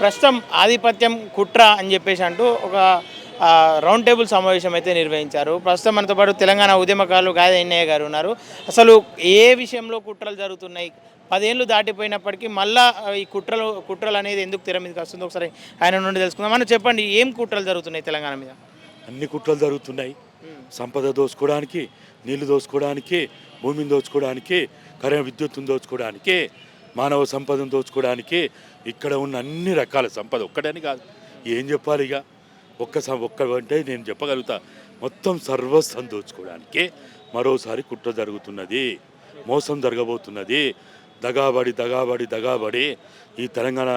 ప్రస్తుతం ఆధిపత్యం కుట్ర అని చెప్పేసి అంటూ ఒక రౌండ్ టేబుల్ సమావేశం అయితే నిర్వహించారు. ప్రస్తుతం మనతో పాటు తెలంగాణ ఉద్యమకారులు గాదె ఎన్నయ్య గారు ఉన్నారు. అసలు ఏ విషయంలో కుట్రలు జరుగుతున్నాయి? 10 ఏళ్ళు దాటిపోయినప్పటికీ మళ్ళా ఈ కుట్రలు అనేది ఎందుకు తెర మీదకి వస్తుందో ఒకసారి ఆయన నుండి తెలుసుకుందాం. మనం చెప్పండి, ఏం కుట్రలు జరుగుతున్నాయి తెలంగాణ మీద? అన్ని కుట్రలు జరుగుతున్నాయి. సంపద దోచుకోవడానికి, నీళ్లు దోచుకోవడానికి, భూమిని దోచుకోవడానికి, విద్యుత్తును దోచుకోవడానికి, మానవ సంపదను దోచుకోవడానికి, ఇక్కడ ఉన్న అన్ని రకాల సంపద ఒక్కటని కాదు. ఏం చెప్పాలి ఇక? ఒక్క నేను చెప్పగలుగుతా. మొత్తం సర్వస్వం దోచుకోవడానికి మరోసారి కుట్ర జరుగుతున్నది, మోసం జరగబోతున్నది. దగాబడి ఈ తెలంగాణ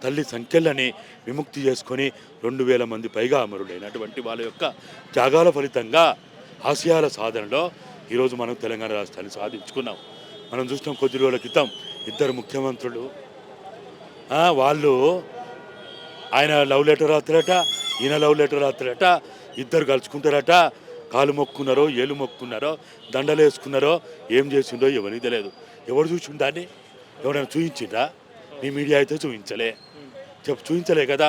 తల్లి సంఖ్యలని విముక్తి చేసుకొని 2000 మంది పైగా అమరుడైనటువంటి వాళ్ళ యొక్క త్యాగాల ఫలితంగా ఆశయాల సాధనలో ఈరోజు మనం తెలంగాణ రాష్ట్రాన్ని సాధించుకున్నాం. మనం చూసినాం కొద్ది రోజుల క్రితం 2 ముఖ్యమంత్రులు వాళ్ళు ఆయన లవ్ లెటర్ రాత్రట, ఈయన లవ్ లెటర్ రాత్రట, ఇద్దరు కలుసుకుంటారట. కాలు మొక్కున్నారో, ఏలు మొక్కున్నారో, దండలు వేసుకున్నారో, ఏం చేసిండో ఎవరికి తెలియదు. ఎవరు చూసిండాన్ని? ఎవరైనా చూపించిందా? మీ మీడియా అయితే చూపించలే కదా.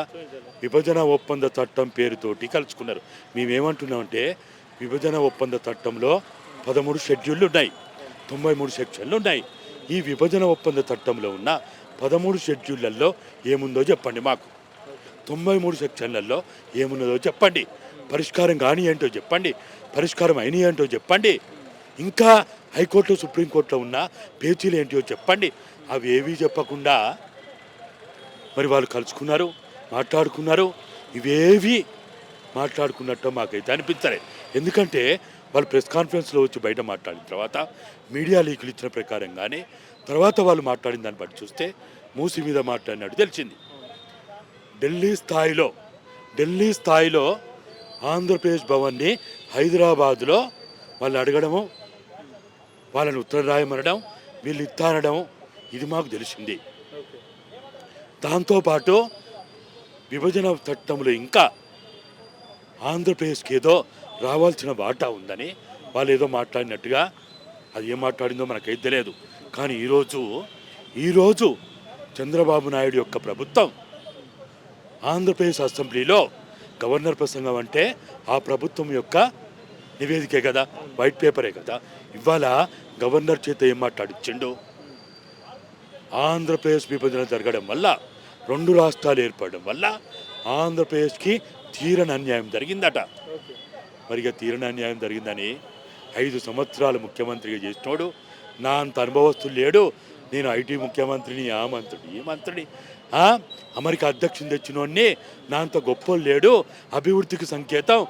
విభజన ఒప్పంద చట్టం పేరుతోటి కలుసుకున్నారు. మేమేమంటున్నామంటే విభజన ఒప్పంద చట్టంలో 13 షెడ్యూళ్ళు ఉన్నాయి, 93 సెక్షన్లు ఉన్నాయి. ఈ విభజన ఒప్పంద చట్టంలో ఉన్న 13 షెడ్యూళ్లలో ఏముందో చెప్పండి మాకు. 93 సెక్షన్లలో ఏమున్నదో చెప్పండి. పరిష్కారం కాని ఏంటో చెప్పండి, పరిష్కారం అయిన ఏంటో చెప్పండి. ఇంకా హైకోర్టులో, సుప్రీంకోర్టులో ఉన్న పేచీలు ఏంటో చెప్పండి. అవి ఏవీ చెప్పకుండా మరి వాళ్ళు కలుసుకున్నారు, మాట్లాడుకున్నారు. ఇవేవి మాట్లాడుకున్నట్టు మాకైతే అనిపించలేదు. ఎందుకంటే వాళ్ళు ప్రెస్ కాన్ఫరెన్స్లో వచ్చి బయట మాట్లాడిన తర్వాత, మీడియా లీకులు ఇచ్చిన ప్రకారంగానే తర్వాత వాళ్ళు మాట్లాడిన దాన్ని బట్టి చూస్తే మూసి మీద మాట్లాడినట్టు తెలిసింది. ఢిల్లీ స్థాయిలో ఆంధ్రప్రదేశ్ భవన్ని హైదరాబాదులో వాళ్ళు అడగడము, వాళ్ళని ఉత్తరం రాయమనడం, వీళ్ళు ఇస్తానడం, ఇది మాకు తెలిసింది. దాంతోపాటు విభజన చట్టంలో ఇంకా ఆంధ్రప్రదేశ్కి ఏదో రావాల్సిన వాటా ఉందని వాళ్ళు ఏదో మాట్లాడినట్టుగా, అది ఏం మాట్లాడిందో మనకైతే తెలియదు. కానీ ఈరోజు చంద్రబాబు నాయుడు యొక్క ప్రభుత్వం ఆంధ్రప్రదేశ్ అసెంబ్లీలో గవర్నర్ ప్రసంగం అంటే ఆ ప్రభుత్వం యొక్క నివేదికే కదా, వైట్ పేపరే కదా. ఇవాళ గవర్నర్ చేత ఏం మాట్లాడిచ్చిండు? ఆంధ్రప్రదేశ్ విభజన జరగడం వల్ల, 2 రాష్ట్రాలు ఏర్పడడం వల్ల ఆంధ్రప్రదేశ్కి తీరని అన్యాయం జరిగిందట. మరిగా తీరని అన్యాయం జరిగిందని 5 సంవత్సరాలు ముఖ్యమంత్రిగా చేసినోడు, నా అంత అనుభవస్తులు లేడు, నేను ఐటీ ముఖ్యమంత్రిని, ఆ మంత్రిని, ఈ మంత్రిని, అమెరికా అధ్యక్షుని తెచ్చినోడిని, నా అంత గొప్పోళ్ళు లేడు, అభివృద్ధికి సంకేతం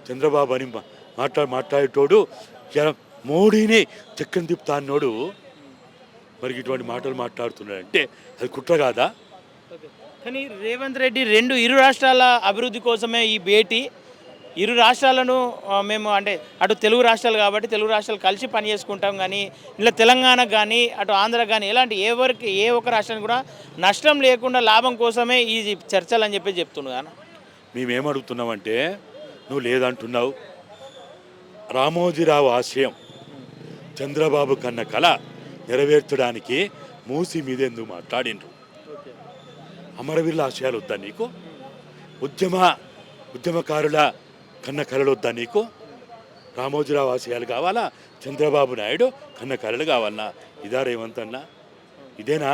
చంద్రబాబు అని మాట్లాడేటోడు, మోడీని చక్కని తిప్పుతా అన్నోడు మరి ఇటువంటి మాటలు మాట్లాడుతున్నాడంటే అది కుట్ర కాదా? కానీ రేవంత్ రెడ్డి ఇరు రాష్ట్రాల అభివృద్ధి కోసమే ఈ భేటీ, ఇరు రాష్ట్రాలను మేము అంటే అటు తెలుగు రాష్ట్రాలు కాబట్టి తెలుగు రాష్ట్రాలు కలిసి పని చేసుకుంటాం, కానీ ఇలా తెలంగాణకు కానీ అటు ఆంధ్రకు కానీ ఎలాంటి ఏ ఒక్క రాష్ట్రానికి కూడా నష్టం లేకుండా లాభం కోసమే ఈ చర్చలు అని చెప్పి చెప్తున్నాను. కానీ మేమేమడుగుతున్నామంటే, నువ్వు లేదంటున్నావు. రామోజీరావు ఆశయం, చంద్రబాబు కన్న కళ నెరవేర్చడానికి మూసి మీద ఎందుకు మాట్లాడిండ్రు? అమరవీరుల ఆశయాలు వద్దా నీకు? ఉద్యమకారుల కన్న కళలు వద్దా నీకు? రామోజీరావు ఆశయాలు కావాలా? చంద్రబాబు నాయుడు కన్న కళలు కావాలన్నా? ఇదా రేవంత్ అన్న? ఇదేనా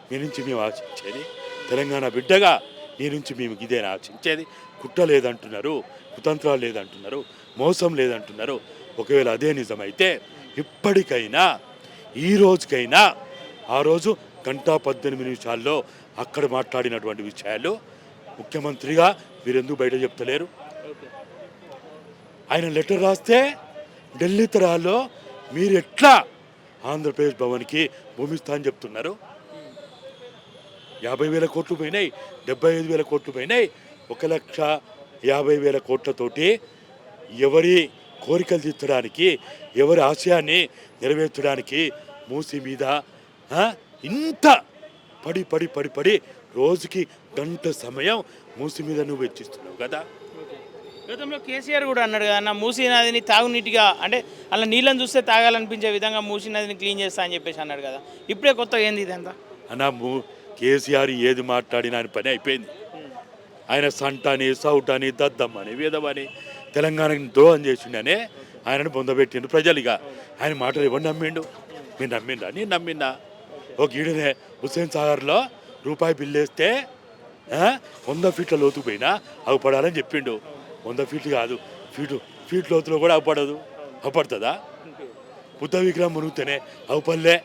మీ నుంచి మేము ఆశించేది? తెలంగాణ బిడ్డగా నీ నుంచి మేము ఇదేనా ఆశించేది? కుట్ర లేదంటున్నారు, కుతంత్రాలు లేదంటున్నారు, మోసం లేదంటున్నారు. ఒకవేళ అదే నిజమైతే ఇప్పటికైనా, ఈ రోజుకైనా, ఆ రోజు 1:18 అక్కడ మాట్లాడినటువంటి విషయాలు ముఖ్యమంత్రిగా మీరెందుకు బయట చెప్తలేరు? ఆయన లెటర్ రాస్తే ఢిల్లీ తరాల్లో మీరు ఎట్లా ఆంధ్రప్రదేశ్ భవన్కి భూమి స్థానం చెప్తున్నారు? 50,000 కోట్లు పోయినాయి, 75,000 కోట్లు పోయినాయి. 1,50,000 కోట్లతోటి ఎవరి కోరికలు తీర్చడానికి, ఎవరి ఆశయాన్ని నెరవేర్చడానికి మూసి మీద ఇంత పడి రోజుకి 1 గంట సమయం మూసి మీద నువ్వు వెచ్చిస్తున్నావు కదా. గతంలో కేసీఆర్ కూడా అన్నాడు కదా, మూసీ నదిని తాగునీటిగా అంటే అలా నీళ్ళని చూస్తే తాగాలనిపించే విధంగా మూసీ నదిని క్లీన్ చేస్తా అని చెప్పేసి అన్నాడు కదా. ఇప్పుడే కొత్తగా ఏంది ఇదంతా? అన్న కేసీఆర్ ఏది మాట్లాడినా ఆయన పని అయిపోయింది. ఆయన సంటని సౌటని దద్దమ్మని వేదమని తెలంగాణకి ద్రోహం చేసిండనే ఆయనను పొందబెట్టిండు ప్రజలుగా. ఆయన మాటలు ఎవరు నమ్మిండు? మీరు నమ్మిండా? నేను నమ్మిందా? ఒక ఈడనే హుస్సేన్ సాగర్లో రూపాయి బిల్లు వేస్తే 100 ఫీట్ల లోతు పోయినా అవ్వపడాలని చెప్పిండు. 100 ఫీట్లు కాదు, ఫీట్ లోతులో కూడా అవ్వపడదు. అవ్వపడుతుందా? బుద్ధ విగ్రహం మునిగితేనే అవ్వపల్లే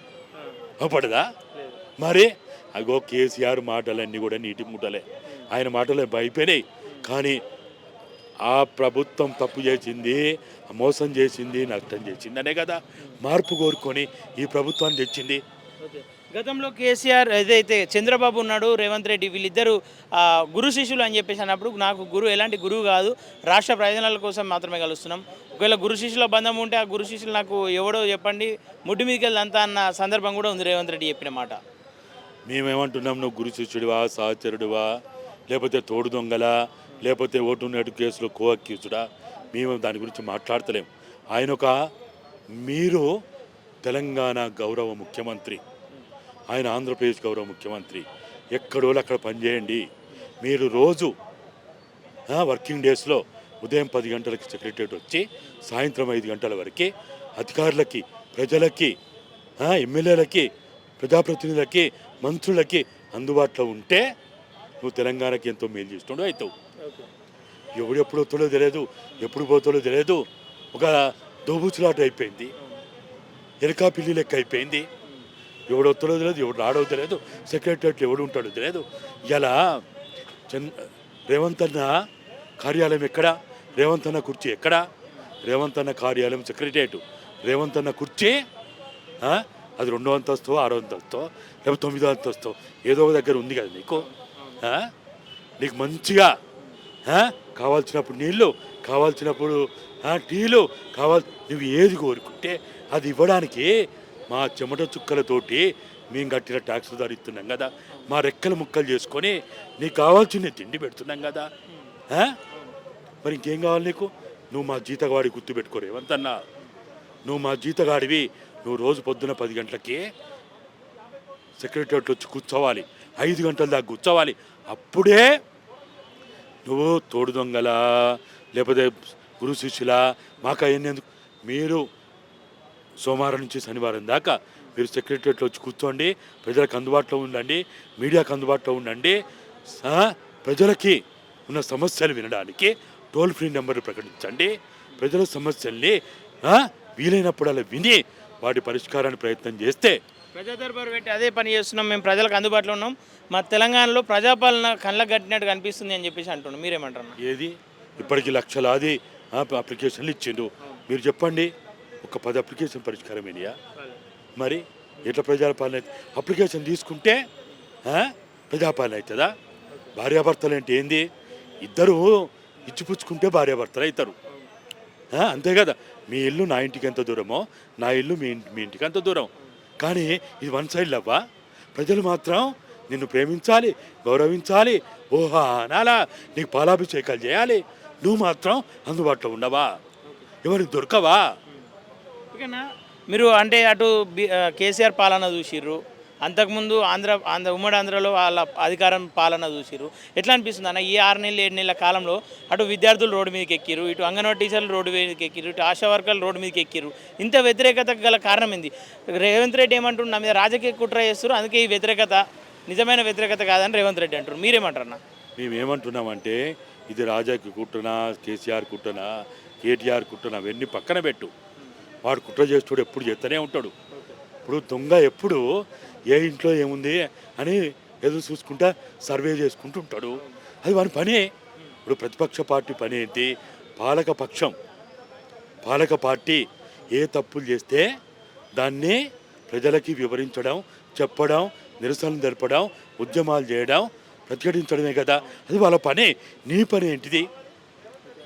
అవ్వపడదా? మరి అగో కేసీఆర్ మాటలన్నీ కూడా నీటి ముట్టలే. ఆయన మాటలు అయిపోయినాయి. కానీ ఆ ప్రభుత్వం తప్పు చేసింది, మోసం చేసింది, నష్టం చేసింది అనే కదా మార్పు కోరుకొని ఈ ప్రభుత్వాన్ని తెచ్చింది. గతంలో కేసీఆర్ ఏదైతే చంద్రబాబు ఉన్నాడు, రేవంత్ రెడ్డి, వీళ్ళిద్దరు గురు శిష్యులు అని చెప్పేసి అన్నప్పుడు నాకు ఎలాంటి గురువు కాదు, రాష్ట్ర ప్రయోజనాల కోసం మాత్రమే కలుస్తున్నాం. ఒకవేళ గురు శిష్యుల బంధం ఉంటే ఆ గురు శిష్యులు నాకు ఎవడో చెప్పండి, ముడ్డు మీదకి వెళ్తా అన్న సందర్భం కూడా ఉంది రేవంత్ రెడ్డి చెప్పిన మాట. మేమేమంటున్నాం, నువ్వు గురు శిష్యుడివా, సహచరుడివా, లేకపోతే తోడు దొంగలా, లేకపోతే ఓటు నేటు కేసులో అక్యూజుడా? మేము దాని గురించి మాట్లాడతలేం. మీరు తెలంగాణ గౌరవ ముఖ్యమంత్రి, ఆయన ఆంధ్రప్రదేశ్ గౌరవ ముఖ్యమంత్రి. ఎక్కడోళ్ళు అక్కడ పనిచేయండి. మీరు రోజు వర్కింగ్ డేస్లో ఉదయం 10 గంటలకి సెక్రటరేట్ వచ్చి సాయంత్రం 5 గంటల వరకు అధికారులకి, ప్రజలకి, ఎమ్మెల్యేలకి, ప్రజాప్రతినిధులకి, మంత్రులకి అందుబాటులో ఉంటే నువ్వు తెలంగాణకి ఎంతో మేలు చేస్తుండో అవుతావు. ఎప్పుడు వస్తాడో తెలియదు, ఎప్పుడు పోతాడో తెలియదు. ఒక దోబుచులాట అయిపోయింది, ఎలకా పిల్లి లెక్క అయిపోయింది. ఎవడు వస్తాడో తెలియదు, ఎవడు రాడో తెలియదు, సెక్రటరియట్లో ఎవడు ఉంటాడో తెలియదు. ఇలా రేవంత్ అన్న కార్యాలయం ఎక్కడా? రేవంత్ అన్న కుర్చీ ఎక్కడా? రేవంత్ అన్న కార్యాలయం సెక్రటరియట్. రేవంత్ అన్న కుర్చీ అది 2వ అంతస్తు, 6వ అంతస్తు, లేకపోతే 9వ అంతస్తు ఏదో ఒక దగ్గర ఉంది కదా నీకు. నీకు మంచిగా కావాల్సినప్పుడు నీళ్ళు, కావాల్సినప్పుడు టీలు నువ్వు ఏది కోరుకుంటే అది ఇవ్వడానికి మా చెమట చుక్కలతోటి మేము కట్టిన ట్యాక్స్ ధరిస్తున్నాం కదా, మా రెక్కల ముక్కలు చేసుకొని నీకు కావాల్సిన తిండి పెడుతున్నాం కదా. మరి ఇంకేం కావాలి నీకు? నువ్వు మా జీతగాడి గుర్తుపెట్టుకో రేవంత్ అన్న, నువ్వు మా జీతగాడివి. నువ్వు రోజు పొద్దున 10 గంటలకి సెక్రటరియట్ వచ్చి కూర్చోవాలి, 5 గంటల దాకా కూర్చోవాలి. అప్పుడే నువ్వు తోడు దొంగలా, లేకపోతే గురు శిష్యులా మాకు అయ్యేందుకు. మీరు సోమవారం నుంచి శనివారం దాకా మీరు సెక్రటరియట్లో వచ్చి కూర్చోండి, ప్రజలకు అందుబాటులో ఉండండి, మీడియాకు అందుబాటులో ఉండండి. ప్రజలకి ఉన్న సమస్యలు వినడానికి టోల్ ఫ్రీ నెంబర్లు ప్రకటించండి. ప్రజల సమస్యల్ని వీలైనప్పుడు అలా విని వాటి పరిష్కారాన్ని ప్రయత్నం చేస్తే. ప్రజా దర్బారు పెట్టి అదే పని చేస్తున్నాం, మేము ప్రజలకు అందుబాటులో ఉన్నాం, మా తెలంగాణలో ప్రజాపాలన కళ్ళకు కట్టినట్టు కనిపిస్తుంది అని చెప్పేసి అంటున్నాం. మీరేమంటారు? ఏది ఇప్పటికీ లక్షలాది అప్లికేషన్లు ఇచ్చిండు. మీరు చెప్పండి, ఒక 10 అప్లికేషన్ పరిష్కారం అయినాయా? మరి ఎట్లా ప్రజాపాలన? అప్లికేషన్ తీసుకుంటే ప్రజాపాలన అవుతుందా? భార్యాభర్తలు అంటే ఏంది? ఇద్దరు ఇచ్చిపుచ్చుకుంటే భార్యాభర్తలు అవుతారు, అంతే కదా. మీ ఇల్లు నా ఇంటికి ఎంత దూరమో, నా ఇల్లు మీ ఇంటికి అంత దూరం. కానీ ఇది వన్ సైడ్ లవ్వా? ప్రజలు మాత్రం నిన్ను ప్రేమించాలి, గౌరవించాలి, ఓహా అనాలా, నీకు పాలాభిషేకాలు చేయాలి. నువ్వు మాత్రం అందుబాటులో ఉండవా? ఎవరికి దొరకవా? ఓకేనా? మీరు అంటే అటు కేసీఆర్ పాలన చూసిర్రు, అంతకుముందు ఉమ్మడి ఆంధ్రలో వాళ్ళ అధికారం పాలన చూసిర్రు. ఎట్లా అనిపిస్తుంది అన్న ఈ 6 నెలలు 7 నెలల కాలంలో? అటు విద్యార్థులు రోడ్డు మీదకి ఎక్కిరు, ఇటు అంగన్వాడీ టీచర్లు రోడ్డు మీదకి ఎక్కిరు, ఇటు ఆశా వర్కర్లు రోడ్డు మీదకి ఎక్కిరు. ఇంత వ్యతిరేకతకు గల కారణం ఏంది? రేవంత్ రెడ్డి ఏమంటున్నారు, నా మీద రాజకీయ కుట్ర చేస్తారు, అందుకే ఈ వ్యతిరేకత నిజమైన వ్యతిరేకత కాదని రేవంత్ రెడ్డి అంటారు. మీరేమంటారన్నా? మేమేమంటున్నామంటే ఇది రాజకీయ కుట్రనా, కేసీఆర్ కుట్రనా, కేటీఆర్ కుట్రనా, అవన్నీ పక్కన పెట్టు. వాడు కుట్ర చేస్తాడు, ఎప్పుడు చేస్తూనే ఉంటాడు. ఇప్పుడు దొంగ ఎప్పుడు ఏ ఇంట్లో ఏముంది అని ఎదురు చూసుకుంటా సర్వే చేసుకుంటూ ఉంటాడు. అది వాని పనే. ఇప్పుడు ప్రతిపక్ష పార్టీ పని ఏంటి? పాలక పార్టీ ఏ తప్పులు చేస్తే దాన్ని ప్రజలకి వివరించడం, చెప్పడం, నిరసనలు జరపడం, ఉద్యమాలు చేయడం, ప్రతిఘటించడమే కదా. అది వాళ్ళ పనే. నీ పని ఏంటిది?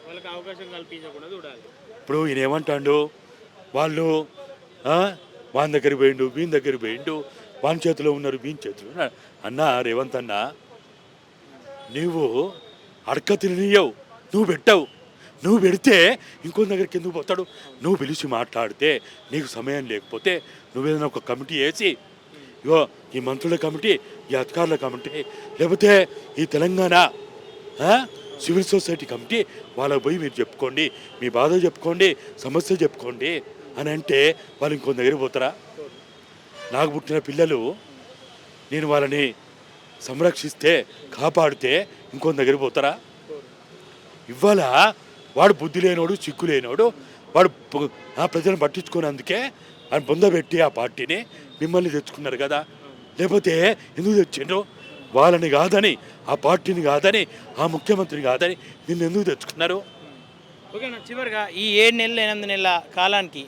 వాళ్ళకి అవకాశం కల్పించకుండా చూడాలి. ఇప్పుడు ఈయన ఏమంటాడు, వాళ్ళు వాని దగ్గర పోయిండు, వీని దగ్గర పోయిండు, వాని చేతిలో ఉన్నారు, వీని చేతిలో అన్నా. రేవంత్ అన్న, నువ్వు అడక తిననీయవు, నువ్వు పెట్టవు. నువ్వు పెడితే ఇంకో దగ్గరికి ఎందుకు పోతాడు? నువ్వు పిలిచి మాట్లాడితే నీకు సమయం లేకపోతే నువ్వేదైనా ఒక కమిటీ వేసి ఇగో ఈ మంత్రుల కమిటీ, ఈ అధికారుల కమిటీ, లేకపోతే ఈ తెలంగాణ ఆ, సివిల్ సొసైటీ కమిటీ వాళ్ళకి పోయి మీరు చెప్పుకోండి, మీ బాధ చెప్పుకోండి, సమస్య చెప్పుకోండి అని అంటే వాళ్ళు ఇంకొంత దగ్గర పోతారా? నాకు పుట్టిన పిల్లలు నేను వాళ్ళని సంరక్షిస్తే కాపాడితే ఇంకొంత దగ్గర పోతారా? ఇవాళ వాడు బుద్ధి లేనోడు, చిక్కు లేనోడు, వాడు ప్రజలను పట్టించుకున్నందుకే ఆయన బొందబెట్టి ఆ పార్టీని మిమ్మల్ని తెచ్చుకున్నారు కదా. లేకపోతే ఎందుకు తెచ్చిండ్రు? వాళ్ళని కాదని, ఆ పార్టీని కాదని, ఆ ముఖ్యమంత్రిని కాదని నిన్ను ఎందుకు తెచ్చుకున్నారు? ఓకేనా, చివరిగా ఈ 7 నెలలు 8 నెలల కాలానికి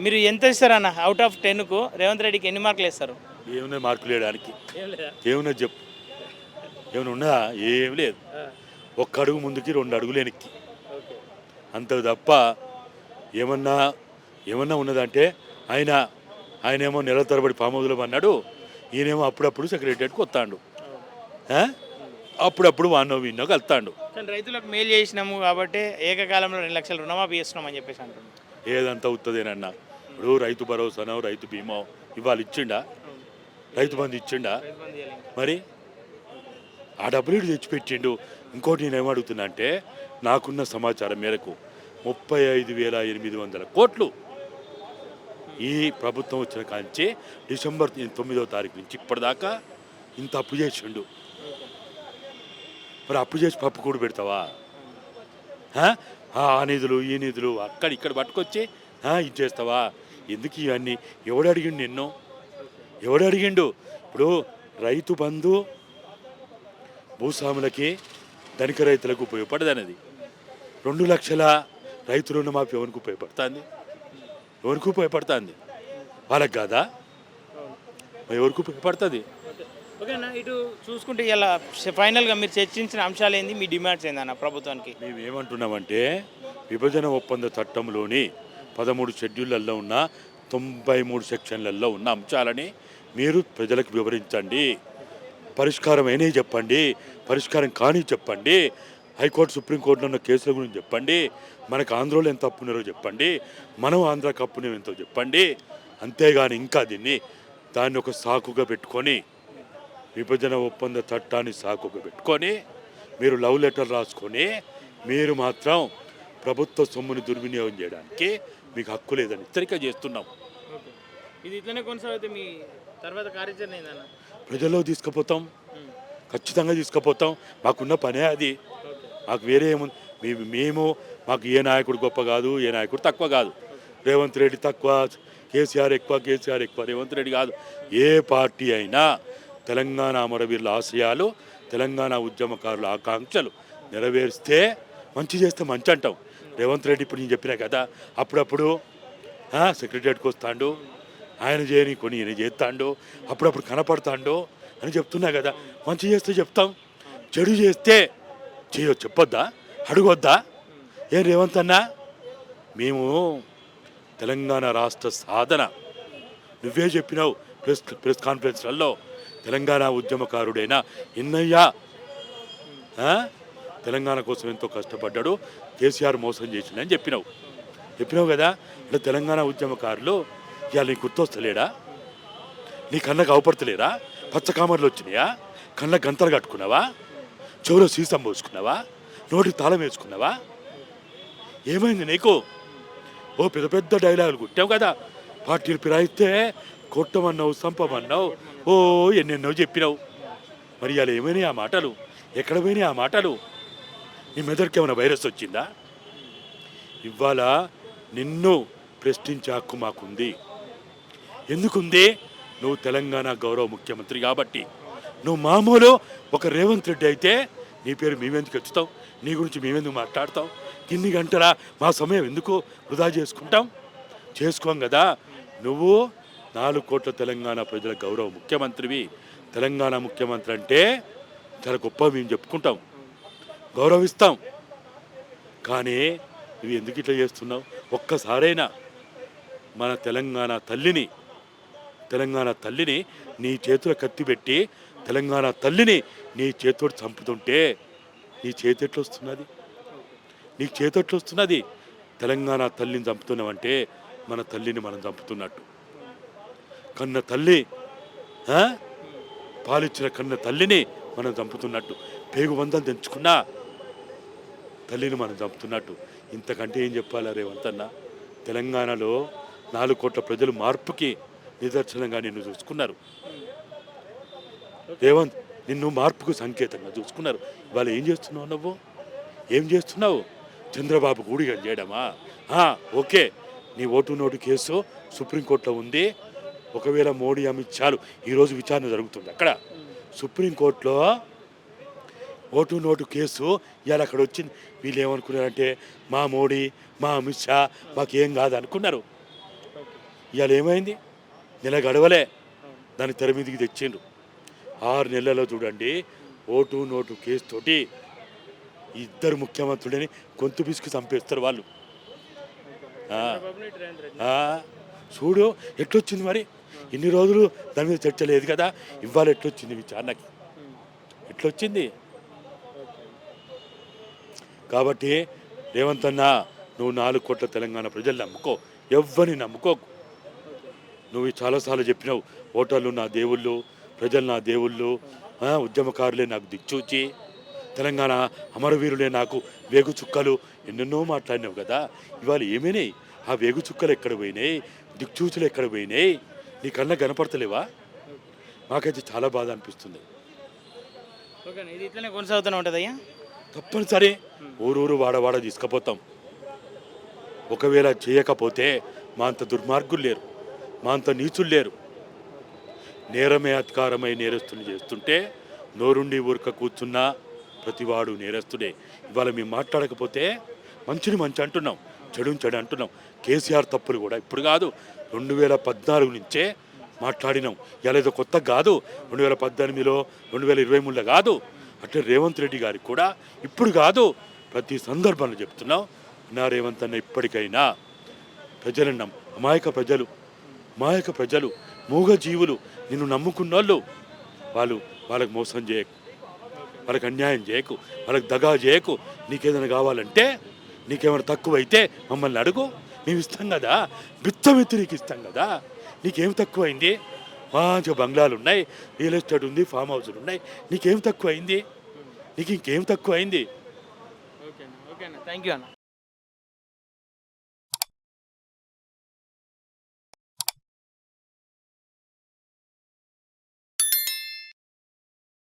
మీరు ఎంత ఇస్తారన్న? అవుట్ ఆఫ్ 10కు రేవంత్ రెడ్డికి ఎన్ని మార్కులు ఇస్తారు? ఏమున్నది మార్కులు వేయడానికి? ఏం లేదా? ఏమున్నది చెప్పు, ఏమైనా ఉన్నదా? ఏం లేదు. ఒక్క అడుగు ముందుకి 2 అడుగులు వెనక్కి, అంత తప్ప ఏమన్నా ఏమన్నా ఉన్నదంటే ఆయనేమో నెల తరబడి ఫామ్ హౌస్లో అన్నాడు, ఈయనేమో అప్పుడప్పుడు సెక్రటరియట్కి వస్తాడు, అప్పుడప్పుడు వాన్నో వీన్నో కలుతాడు. కానీ రైతులకు మేలు చేసినాము కాబట్టి ఏకకాలంలో 2 లక్షల రుణమాఫీ చేస్తున్నాం అని చెప్పేసి అంటున్నాం. ఏదంతా అవుతుందేనన్నా. ఇప్పుడు రైతు భరోసానో రైతు బీమో ఇవాళ ఇచ్చిండా? రైతు బంధు ఇచ్చిండా? మరి ఆ డబ్బులు ఇటు తెచ్చిపెట్టిండు. ఇంకోటి నేను ఏమడుగుతున్నా అంటే, నాకున్న సమాచారం మేరకు 35,800 కోట్లు ఈ ప్రభుత్వం వచ్చిన కాంచి డిసెంబర్ 9వ తారీఖు నుంచి ఇప్పటిదాకా ఇంత అప్పు చేసిండు. మరి అప్పు చేసి పప్పు కూడా పెడతావా? ఆ నిధులు ఈ నిధులు అక్కడ ఇక్కడ పట్టుకొచ్చి ఇది చేస్తావా? ఎందుకు ఇవన్నీ? ఎవడు అడిగిండు నిన్ను? ఎవడు అడిగిండు? ఇప్పుడు రైతు బంధు భూస్వాములకి, ధనిక రైతులకు ఉపయోగపడదన్నది. 2 లక్షల రైతు రుణమాఫీ ఎవరికి ఉపయోగపడుతుంది? ఎవరికి ఉపయోగపడుతుంది? వాళ్ళకి కాదా? ఎవరికి ఉపయోగపడుతుంది? ఓకేనా, ఇటు చూసుకుంటే ఇలా ఫైనల్గా మీరు చర్చించిన అంశాలు ఏంది, మీ డిమాండ్స్ ఏందన్న ప్రభుత్వానికి? మేము ఏమంటున్నామంటే, విభజన ఒప్పంద చట్టంలోని 13 షెడ్యూళ్లలో ఉన్న 93 సెక్షన్లలో ఉన్న అంశాలని మీరు ప్రజలకు వివరించండి. పరిష్కారం అయినవి చెప్పండి, పరిష్కారం కానీ చెప్పండి. హైకోర్టు సుప్రీంకోర్టులో ఉన్న కేసుల గురించి చెప్పండి. మనకు ఆంధ్రలో ఎంత అప్పున్నారో చెప్పండి, మనం ఆంధ్రాకి అప్పునే ఎంతో చెప్పండి. అంతేగాని ఇంకా దాన్ని ఒక సాకుగా పెట్టుకొని, విభజన ఒప్పంద చట్టాన్ని సాకుగా పెట్టుకొని మీరు లవ్ లెటర్ రాసుకొని మీరు మాత్రం ప్రభుత్వ సొమ్ముని దుర్వినియోగం చేయడానికి మీకు హక్కు లేదని హెచ్చరిక చేస్తున్నాం. ఇది ఇట్లనే కొనసాగితే మీ తర్వాత కార్యాచరణ ఏందన్న? ప్రజల్లో తీసుకుపోతాం, ఖచ్చితంగా తీసుకుపోతాం. మాకున్న పనే అది. మాకు వేరే ఏముంది? మాకు ఏ నాయకుడు గొప్ప కాదు, ఏ నాయకుడు తక్కువ కాదు. రేవంత్ రెడ్డి తక్కువ, కేసీఆర్ ఎక్కువ, రేవంత్ రెడ్డి కాదు. ఏ పార్టీ అయినా తెలంగాణ అమరవీరుల ఆశయాలు, తెలంగాణ ఉద్యమకారుల ఆకాంక్షలు నెరవేరిస్తే, మంచి చేస్తే మంచి అంటాం. రేవంత్ రెడ్డి ఇప్పుడు నేను చెప్పినా కదా, అప్పుడప్పుడు సెక్రటరియట్కి వస్తాడు, ఆయన చేయని కొన్ని ఈయన చేస్తాడు, అప్పుడప్పుడు కనపడతాడు అని చెప్తున్నా కదా. మంచి చేస్తే చెప్తాం, చెడు చేస్తే చెప్పొద్దా, అడగొద్దా? ఏం రేవంత్ అన్నా, మేము తెలంగాణ రాష్ట్ర సాధన నువ్వే చెప్పినావు ప్రెస్ కాన్ఫరెన్స్లలో, తెలంగాణ ఉద్యమకారుడైన ఎన్నయ్య తెలంగాణ కోసం ఎంతో కష్టపడ్డాడు, కేసీఆర్ మోసం చేసిందని చెప్పినావు కదా. అంటే తెలంగాణ ఉద్యమకారులు ఇవాళ నీకు గుర్తొస్తలేడా? నీ కళ్ళకు అవపడతలేరా? పచ్చకామర్లు వచ్చినాయా? కళ్ళ గంతలు కట్టుకున్నావా? చెవులో సీసం పోసుకున్నావా? నోటికి తాళం వేసుకున్నావా? ఏమైంది నీకు? ఓ పెద్ద పెద్ద డైలాగులు కుట్టావు కదా, పార్టీలు ఫిరాయిస్తే కొట్టమన్నావు, సంపమన్నావు, ఓ ఎన్నెన్నో చెప్పినావు. మరి ఇవాళ ఏమైనాయి ఆ మాటలు? ఎక్కడ పోయినాయి ఆ మాటలు? నీ మెదడుకి ఏమైనా వైరస్ వచ్చిందా? ఇవాళ నిన్ను ప్రశ్నించే హక్కు మాకుంది. ఎందుకుంది? నువ్వు తెలంగాణ గౌరవ ముఖ్యమంత్రి కాబట్టి. నువ్వు మామూలు ఒక రేవంత్ రెడ్డి అయితే నీ పేరు మేమెందుకు ఎత్తుతాం, నీ గురించి మేమెందుకు మాట్లాడతాం? ఇన్ని గంటల మా సమయం ఎందుకు వృధా చేసుకోం కదా. నువ్వు 4 కోట్ల తెలంగాణ ప్రజల గౌరవ ముఖ్యమంత్రివి. తెలంగాణ ముఖ్యమంత్రి అంటే చాలా గొప్ప మేము చెప్పుకుంటాం, గౌరవిస్తాం. కానీ నువ్వు ఎందుకు ఇట్లా చేస్తున్నావు? ఒక్కసారైనా మన తెలంగాణ తల్లిని నీ చేతుల కత్తి పెట్టి తెలంగాణ తల్లిని నీ చేతితో చంపుతుంటే నీ చేతి ఎట్లా వస్తున్నది? నీకు చేతి ఎట్లా వస్తున్నది? తెలంగాణ తల్లిని చంపుతున్నామంటే మన తల్లిని మనం చంపుతున్నట్టు. కన్న తల్లి ఆ? పాలిచ్చిన కన్న తల్లిని మనం చంపుతున్నట్టు, పేగుబంధం తెంచుకున్న తల్లిని మనం చంపుతున్నట్టు. ఇంతకంటే ఏం చెప్పాలా రేవంత్ అన్న? తెలంగాణలో 4 కోట్ల ప్రజలు మార్పుకి నిదర్శనంగా నిన్ను చూసుకున్నారు. రేవంత్, నిన్ను మార్పుకు సంకేతంగా చూసుకున్నారు. ఇవాళ ఏం చేస్తున్నావు నువ్వు? ఏం చేస్తున్నావు? చంద్రబాబు గూడిగా చేయడమా? ఓకే, నీ ఓటు నోటు కేసు సుప్రీంకోర్టులో ఉంది. ఒకవేళ మోడీ అమిత్ షాలు ఈరోజు విచారణ జరుగుతుంది అక్కడ సుప్రీంకోర్టులో. ఓటు నోటు కేసు ఇవాళ అక్కడ వచ్చింది. వీళ్ళు ఏమనుకున్నారంటే మా మోడీ, మా అమిత్ షా మాకేం కాదు అనుకున్నారు. ఇవాళ ఏమైంది? నెల గడవలే, దాన్ని తెర మీదకి తెచ్చిండ్రు. 6 నెలల్లో చూడండి, ఓటు నోటు కేసు తోటి ఇద్దరు ముఖ్యమంత్రులని గొంతు పిసికి చంపేస్తారు వాళ్ళు. చూడు ఎట్లొచ్చింది మరి. ఇన్ని రోజులు దాని మీద చర్చ లేదు కదా, ఇవాళ ఎట్లొచ్చింది విచారణకి, ఎట్లొచ్చింది. కాబట్టి రేవంత్ అన్న, నువ్వు 4 కోట్ల తెలంగాణ ప్రజలు నమ్ముకో, ఎవ్వరిని నమ్ముకోకు. నువ్వు చాలాసార్లు చెప్పినావు, ఓటర్లు నా దేవుళ్ళు, ప్రజలు నా దేవుళ్ళు, ఉద్యమకారులే నాకు దిక్చూచి, తెలంగాణ అమరవీరులే నాకు వేగు చుక్కలు, ఎన్నెన్నో మాట్లాడినావు కదా. ఇవాళ ఏమైనాయి? ఆ వేగు చుక్కలు ఎక్కడ పోయినాయి? దిక్చూచులు ఎక్కడ పోయినాయి? నీ కన్నా కనపడతలేవా? మాకైతే చాలా బాధ అనిపిస్తుంది. ఇది ఇట్లనే కొనసాగుతూనే ఉంటుంది అయ్యా. తప్పనిసరి ఊరూరు వాడవాడ తీసుకుపోతాం. ఒకవేళ చేయకపోతే మా అంత దుర్మార్గులు లేరు, మా అంత నీచులు లేరు. నేరమే అధికారమై నేరస్తుని చేస్తుంటే నోరుండి ఊరక కూర్చున్న ప్రతివాడు నేరస్తుడే. ఇవాళ మేము మాట్లాడకపోతే మంచిని మంచి అంటున్నాం, చెడుని చెడు అంటున్నాం. కేసీఆర్ తప్పులు కూడా ఇప్పుడు కాదు, 2014 నుంచే మాట్లాడినాం. ఇలా ఏదో కొత్త కాదు, 2018లో 2023లో కాదు. అట్లే రేవంత్ రెడ్డి గారికి కూడా ఇప్పుడు కాదు, ప్రతి సందర్భంలో చెప్తున్నాం. నా రేవంత్ అన్న, ఇప్పటికైనా ప్రజలను అమాయక ప్రజలు మూగ జీవులు, నిన్ను నమ్ముకున్న వాళ్ళకు మోసం చేయకు, వాళ్ళకి అన్యాయం చేయకు, వాళ్ళకి దగా చేయకు. నీకేదైనా కావాలంటే, నీకేమైనా తక్కువైతే మమ్మల్ని అడుగు, మేము ఇస్తాం కదా. బిచ్చమెత్తి నీకు ఇస్తాం కదా. నీకేం తక్కువైంది? మంచిగా బంగ్లాలు ఉన్నాయి, రియల్ ఎస్టేట్ ఉంది, ఫామ్ హౌస్లు ఉన్నాయి. నీకేం తక్కువైంది? నీకు ఇంకేం తక్కువైంది? ఓకే అన్న, థ్యాంక్ యూ అన్న.